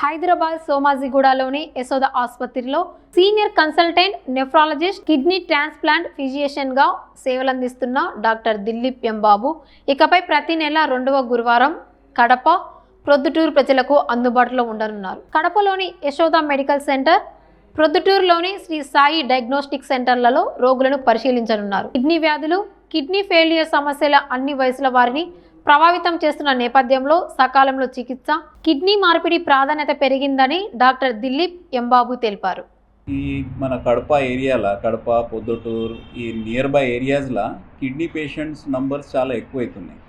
హైదరాబాద్ సోమాజిగూడలోని యశోద ఆసుపత్రిలో senior consultant nephrologist kidney transplant ఫిజిషియన్గా సేవలందిస్తున్న డాక్టర్ దిలీప్ ఎం బాబు ఇకపై ప్రతి నెల 2వ గురువారం కడప, ప్రొద్దుటూరు ప్రజలకు అందుబాటులో ఉండనున్నారు. కడపలోని యశోద మెడికల్ సెంటర్, ప్రొద్దుటూరులోని శ్రీ సాయి డయాగ్నోస్టిక్ సెంటర్లలో రోగులను పరిశీలించనున్నారు. కిడ్నీ వ్యాధులు, కిడ్నీ ఫెయిల్యూర్ సమస్యల అన్ని వయసుల వారిని ప్రభావితం చేస్తున్న నేపథ్యంలో సకాలంలో చికిత్స, కిడ్నీ మార్పిడి ప్రాధాన్యత పెరిగిందని డాక్టర్ దిలీప్ ఎం బాబు తెలిపారు. ఈ మన కడప ఏరియాలో, కడప, పొద్దుటూరు ఈ నియర్ బై ఏరియాస్లో కిడ్నీ పేషెంట్స్ నంబర్స్ చాలా ఎక్కువైతున్నాయి.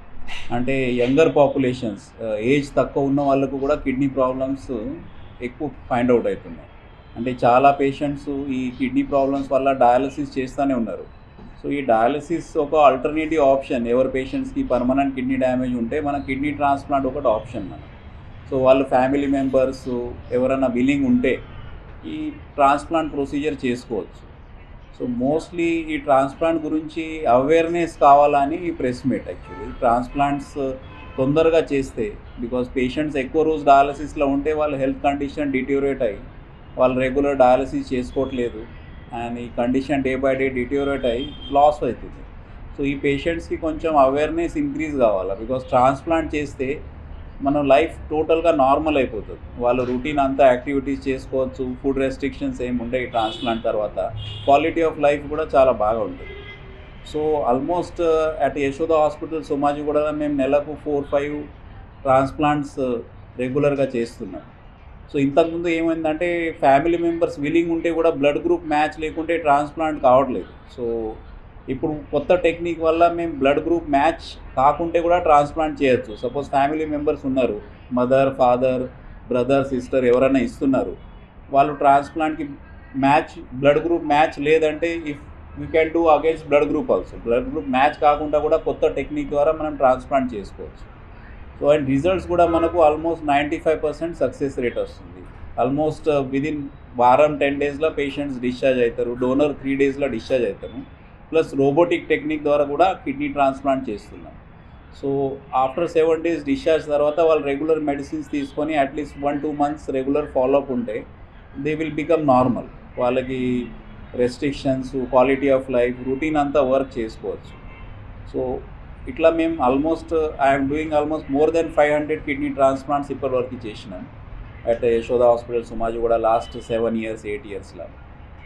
అంటే యంగర్ పాపులేషన్స్, ఏజ్ తక్కువ ఉన్న వాళ్ళకు కూడా కిడ్నీ ప్రాబ్లమ్స్ ఎక్కువ ఫైండ్ అవుట్ అవుతున్నాయి. అంటే చాలా పేషెంట్స్ ఈ కిడ్నీ ప్రాబ్లమ్స్ వల్ల డయాలసిస్ చేస్తూనే ఉన్నారు. సో ఈ డయాలసిస్ ఒక ఆల్టర్నేటివ్ ఆప్షన్. ఎవరి పేషెంట్స్కి పర్మనెంట్ కిడ్నీ డ్యామేజ్ ఉంటే మన కిడ్నీ ట్రాన్స్ప్లాంట్ ఒకటి ఆప్షన్ మన. సో వాళ్ళ ఫ్యామిలీ మెంబర్స్ ఎవరైనా విల్లింగ్ ఉంటే ఈ ట్రాన్స్ప్లాంట్ ప్రొసీజర్ చేసుకోవచ్చు. సో మోస్ట్లీ ఈ ట్రాన్స్ప్లాంట్ గురించి అవేర్నెస్ కావాలని ఈ ప్రెస్ మీట్. యాక్చువల్లీ ట్రాన్స్ప్లాంట్స్ తొందరగా చేస్తే, బికాజ్ పేషెంట్స్ ఎక్కువ రోజు డయాలసిస్లో ఉంటే వాళ్ళ హెల్త్ కండిషన్ డిటీరియేట్ అయ్యి వాళ్ళు రెగ్యులర్ డయాలసిస్ చేసుకోవట్లేదు అండ్ ఈ condition day by day deteriorate అయ్యి లాస్ అవుతుంది. సో ఈ పేషెంట్స్కి కొంచెం అవేర్నెస్ ఇంక్రీజ్ కావాలి. బికాజ్ ట్రాన్స్ప్లాంట్ చేస్తే మన లైఫ్ టోటల్గా నార్మల్ అయిపోతుంది. వాళ్ళు రొటీన్ అంతా యాక్టివిటీస్ చేసుకోవచ్చు, ఫుడ్ రెస్ట్రిక్షన్స్ ఏమి ఉంటాయి. ట్రాన్స్ప్లాంట్ తర్వాత క్వాలిటీ ఆఫ్ లైఫ్ కూడా చాలా బాగా ఉంటుంది. So almost at Yashoda hospital సోమాజిగూడలో మేము నెలకు 4-5 ట్రాన్స్ప్లాంట్స్ రెగ్యులర్గా చేస్తున్నాం. సో ఇంతకుముందు ఏమైందంటే ఫ్యామిలీ మెంబర్స్ విల్లింగ్ ఉంటే కూడా బ్లడ్ గ్రూప్ మ్యాచ్ లేకుంటే ట్రాన్స్ప్లాంట్ కావట్లేదు. సో ఇప్పుడు కొత్త టెక్నిక్ వల్ల మేము బ్లడ్ గ్రూప్ మ్యాచ్ కాకుంటే కూడా ట్రాన్స్ప్లాంట్ చేయొచ్చు. సపోజ్ ఫ్యామిలీ మెంబర్స్ ఉన్నారు, మదర్, ఫాదర్, బ్రదర్, సిస్టర్ ఎవరైనా ఇస్తున్నారు, వాళ్ళు ట్రాన్స్ప్లాంట్కి మ్యాచ్ బ్లడ్ గ్రూప్ మ్యాచ్ లేదంటే if you can do against blood group also. Blood group match కాకుండా కూడా కొత్త టెక్నిక్ ద్వారా మనం ట్రాన్స్ప్లాంట్ చేసుకోవచ్చు. సో అండ్ రిజల్ట్స్ కూడా మనకు ఆల్మోస్ట్ 95% సక్సెస్ రేట్ వస్తుంది. ఆల్మోస్ట్ విదిన్ వారం 10 డేస్లో పేషెంట్స్ డిశ్చార్జ్ అవుతారు. డోనర్ 3 డేస్లో డిశ్చార్జ్ అవుతారు. ప్లస్ రోబోటిక్ టెక్నిక్ ద్వారా కూడా కిడ్నీ ట్రాన్స్ప్లాంట్ చేస్తున్నాం. సో ఆఫ్టర్ 7 డేస్ డిశ్చార్జ్ తర్వాత వాళ్ళు రెగ్యులర్ మెడిసిన్స్ తీసుకొని అట్లీస్ట్ 1-2 మంత్స్ రెగ్యులర్ ఫాలోఅప్ ఉంటే దే విల్ బికమ్ నార్మల్. వాళ్ళకి restrictions, quality of life, routine అంతా వర్క్ చేసుకోవచ్చు. సో ఇట్లా మేము almost I'm doing almost more than 500 kidney transplants ఇప్పటి వరకు చేసినాం at Yashoda hospital Somajiguda last 7 years 8 yearsలో.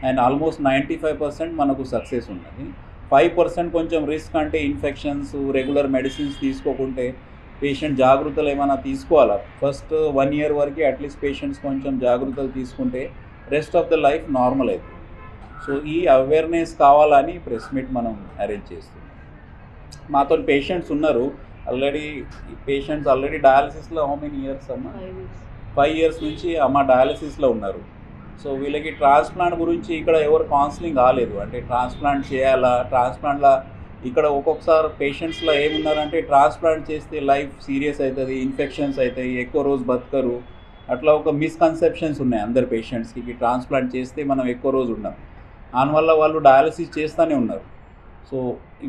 అండ్ ఆల్మోస్ట్ 95% మనకు సక్సెస్ ఉన్నది. 5% కొంచెం రిస్క్, అంటే ఇన్ఫెక్షన్స్, రెగ్యులర్ మెడిసిన్స్ తీసుకోకుంటే పేషెంట్ జాగ్రత్తలు ఏమైనా తీసుకోవాలా. ఫస్ట్ 1 year వరకు అట్లీస్ట్ పేషెంట్స్ కొంచెం జాగ్రత్తలు తీసుకుంటే rest of the life normal అవుతుంది. సో ఈ అవేర్నెస్ కావాలని ప్రెస్ మీట్ మనం అరేంజ్ చేస్తున్నాం. మాతో పేషెంట్స్ ఉన్నారు ఆల్రెడీ. పేషెంట్స్ ఆల్రెడీ డయాలసిస్లో హౌ మెనీ ఇయర్స్ అమ్మా? 5 years నుంచి అమ్మ డయాలసిస్లో ఉన్నారు. సో వీళ్ళకి ట్రాన్స్ప్లాంట్ గురించి ఇక్కడ ఎవరు కౌన్సిలింగ్ కాలేదు. అంటే ట్రాన్స్ప్లాంట్ చేయాలా, ట్రాన్స్ప్లాంట్లో ఇక్కడ ఒక్కొక్కసారి పేషెంట్స్లో ఏమున్నారంటే ట్రాన్స్ప్లాంట్ చేస్తే లైఫ్ సీరియస్ అవుతుంది, ఇన్ఫెక్షన్స్ అవుతాయి, ఎక్కువ రోజు బతకరు, అట్లా ఒక మిస్కన్సెప్షన్స్ ఉన్నాయి అందరు పేషెంట్స్కి. ట్రాన్స్ప్లాంట్ చేస్తే మనం ఎక్కువ రోజు ఉన్నాం, దానివల్ల వాళ్ళు డయాలసిస్ చేస్తూనే ఉన్నారు. సో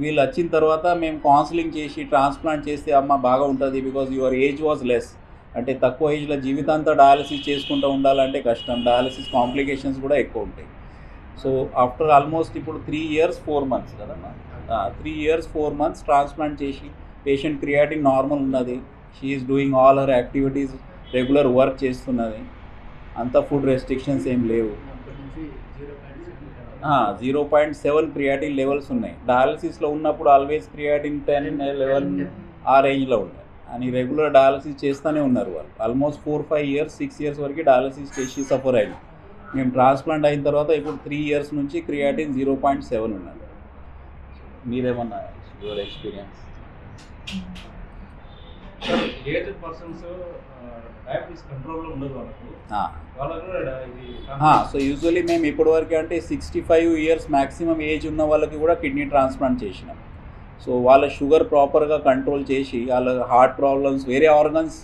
వీళ్ళు వచ్చిన తర్వాత మేము కౌన్సిలింగ్ చేసి ట్రాన్స్ప్లాంట్ చేస్తే అమ్మ బాగా ఉంటుంది, because your age was less. అంటే తక్కువ ఏజ్లో జీవితాంతా డయాలసిస్ చేసుకుంటూ ఉండాలంటే కష్టం, డయాలసిస్ కాంప్లికేషన్స్ కూడా ఎక్కువ ఉంటాయి. సో ఆఫ్టర్ ఆల్మోస్ట్ ఇప్పుడు 3 years 4 months కదమ్మా, 3 years 4 months ట్రాన్స్ప్లాంట్ చేసి పేషెంట్ క్రియాటిన్ నార్మల్ ఉన్నది. She is doing all her activities, regular work చేస్తున్నది, అంత ఫుడ్ రెస్ట్రిక్షన్స్ ఏం లేవు. 0.7 క్రియాటిన్ లెవెల్స్ ఉన్నాయి. డయాలసిస్లో ఉన్నప్పుడు ఆల్వేస్ క్రియాటిన్ 10-11 ఆ రేంజ్లో ఉన్నాయి. అని రెగ్యులర్ డయాలసిస్ చేస్తూనే ఉన్నారు వాళ్ళు. ఆల్మోస్ట్ 4-5 years 6 years వరకు డయాలసిస్ చేసి సఫర్ అయింది. మేము ట్రాన్స్ప్లాంట్ అయిన తర్వాత ఇప్పుడు 3 years నుంచి క్రియాటిన్ 0.7 ఉన్నది. మీరేమన్నా your experience? Aged persons diabetes కంట్రోల్లో ఉండదు వాళ్ళకు సో యూజువల్లీ మేము ఇప్పటివరకు అంటే 65 years మ్యాక్సిమం ఏజ్ ఉన్న వాళ్ళకి కూడా కిడ్నీ ట్రాన్స్ప్లాంట్ చేసినాం. సో వాళ్ళ షుగర్ ప్రాపర్గా కంట్రోల్ చేసి, వాళ్ళ హార్ట్ ప్రాబ్లమ్స్, వేరే ఆర్గన్స్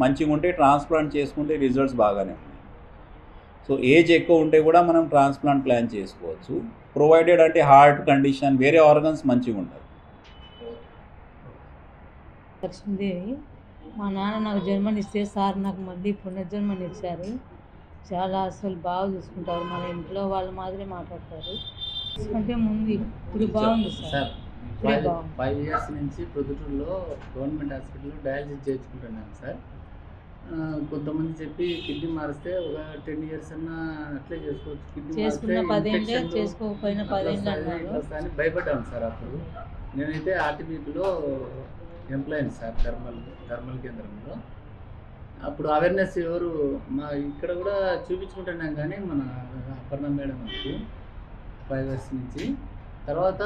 మంచిగా ఉంటే ట్రాన్స్ప్లాంట్ చేసుకుంటే రిజల్ట్స్ బాగానే ఉన్నాయి. సో ఏజ్ ఎక్కువ ఉంటే కూడా మనం ట్రాన్స్ప్లాంట్ ప్లాన్ చేసుకోవచ్చు, ప్రొవైడెడ్ అంటే హార్ట్ కండిషన్, వేరే ఆర్గన్స్ మంచిగా ఉంటాయి. లక్ష్మీదేవి మా నాన్న నాకు జన్మనిస్తే సార్ నాకు మళ్ళీ పునర్జన్మనిచ్చారు. చాలా అసలు బాగా చూసుకుంటారు. మన ఇంట్లో వాళ్ళ మాదిరి మాట్లాడతారు. అంటే ముందు ఇప్పుడు బాగుంది సార్. ఇప్పుడే బాగుంది. 5 years నుంచి ప్రొద్దుటూరులో గవర్నమెంట్ హాస్పిటల్లో డయాలసిస్ చేయించుకుంటున్నాను సార్. కొంతమంది చెప్పి కిడ్నీ మారిస్తే ఒక 10 years అన్నా అట్లే చేసుకోవచ్చు, కిడ్నీ చేసుకున్న 10 ఏళ్ళే, చేసుకోకపోయినా 10 ఏళ్ళు అన్నారు. అని భయపడ్డాను సార్. అప్పుడు నేనైతే ఆర్టీబీపీలో ఎంప్లాయీ సార్, ధర్మల్ కేంద్రంలో. అప్పుడు అవేర్నెస్ ఎవరు మా ఇక్కడ కూడా చూపించుకుంటున్నాం, కానీ మన అపర్ణ మేడం మనకు 5 years నుంచి. తర్వాత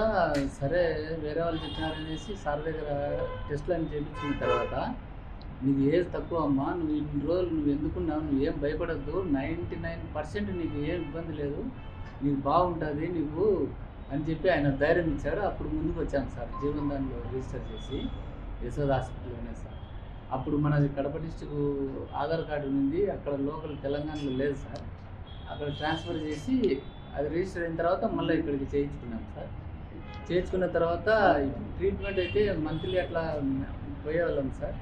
సరే వేరే వాళ్ళు చెప్పినారనేసి సార్ దగ్గర టెస్ట్లు అని చేయించిన తర్వాత, నీకు ఏజ్ తక్కువ అమ్మా, నువ్వు ఇన్ని రోజులు నువ్వు ఎందుకున్నావు, నువ్వు ఏం భయపడద్దు, 99% నీకు ఏం ఇబ్బంది లేదు, నీకు బాగుంటుంది నీకు అని చెప్పి ఆయన ధైర్యం ఇచ్చారు. అప్పుడు ముందుకు వచ్చాను సార్, జీవన్ దానిలో రిజిస్టర్ చేసి యశోద హాస్పిటల్లోనే సార్. అప్పుడు మన కడప డిస్టిక్ ఆధార్ కార్డు ఉంది, అక్కడ లోకల్ తెలంగాణలో లేదు సార్. అక్కడ ట్రాన్స్ఫర్ చేసి అది రిజిస్టర్ అయిన తర్వాత మళ్ళీ ఇక్కడికి చేయించుకున్నాం సార్. చేయించుకున్న తర్వాత ట్రీట్మెంట్ అయితే మంత్లీ అట్లా పోయేవాళ్ళం సార్.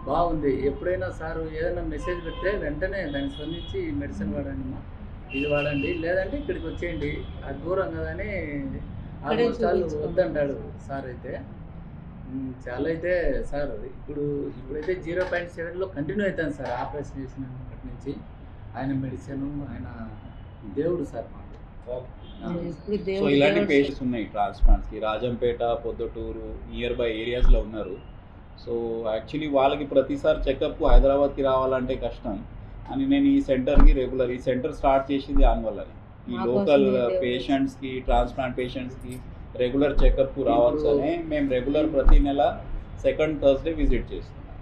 బాగుంది. ఎప్పుడైనా సార్ ఏదైనా మెసేజ్ పెడితే వెంటనే దాన్ని స్పందించి మెడిసిన్ వాడండి అమ్మా, ఇది వాడండి, లేదంటే ఇక్కడికి వచ్చేయండి, అది దూరం కదా అని ఆల్మోస్ట్ ఆల్ వద్దంటాడు సార్. అయితే చాలా అయితే సార్ ఇప్పుడైతే 0.7లో కంటిన్యూ అవుతాను సార్. ఆపరేషన్ చేసినప్పటి నుంచి ఆయన మెడిసిన్, ఆయన దేవుడు సార్ మాకు. సో ఇలాంటి పేషెంట్స్ ఉన్నాయి ట్రాన్స్ప్లాంట్స్కి. రాజంపేట, పొద్దుటూరు నియర్ బై ఏరియాస్లో ఉన్నారు. సో యాక్చువల్లీ వాళ్ళకి ప్రతిసారి చెకప్ హైదరాబాద్కి రావాలంటే కష్టం అని నేను ఈ సెంటర్ స్టార్ట్ చేసింది దానివల్లనే. ఈ లోకల్ పేషెంట్స్కి, ట్రాన్స్ప్లాంట్ పేషెంట్స్కి రెగ్యులర్ చెకప్ రావచ్చు అని మేము రెగ్యులర్ ప్రతి నెల 2nd Thursday విజిట్ చేస్తున్నాం.